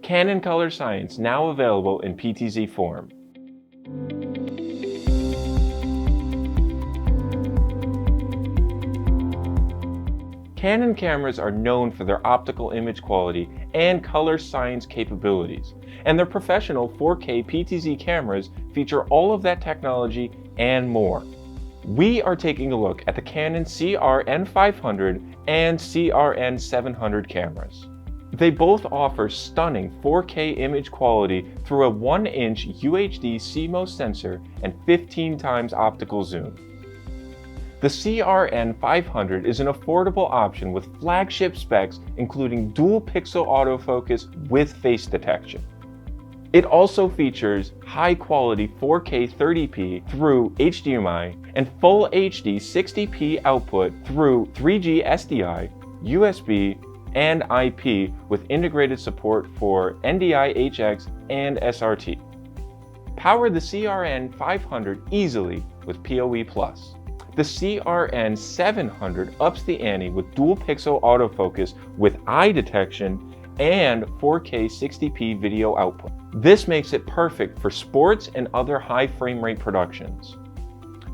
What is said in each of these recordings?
Canon Color Science now available in PTZ form. Canon cameras are known for their optical image quality and color science capabilities, and their professional 4K PTZ cameras feature all of that technology and more. We are taking a look at the Canon CR-N500 and CR-N700 cameras. They both offer stunning 4K image quality through a 1-inch UHD CMOS sensor and 15 times optical zoom. The CR-N500 is an affordable option with flagship specs including dual pixel autofocus with face detection. It also features high-quality 4K 30p through HDMI and Full HD 60p output through 3G SDI, USB, and IP with integrated support for NDI-HX and SRT. Power the CR-N500 easily with PoE+. The CR-N700 ups the ante with dual pixel autofocus with eye detection and 4K 60p video output. This makes it perfect for sports and other high frame rate productions.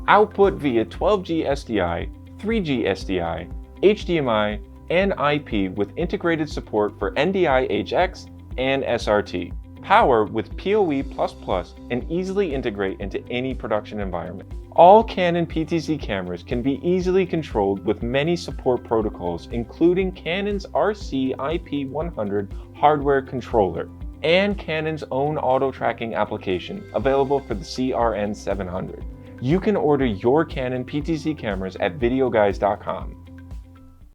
Output via 12G SDI, 3G SDI, HDMI, and IP with integrated support for NDI-HX and SRT. Power with PoE++ and easily integrate into any production environment. All Canon PTZ cameras can be easily controlled with many support protocols including Canon's RC-IP100 hardware controller and Canon's own auto tracking application available for the CR-N700. You can order your Canon PTZ cameras at videoguys.com.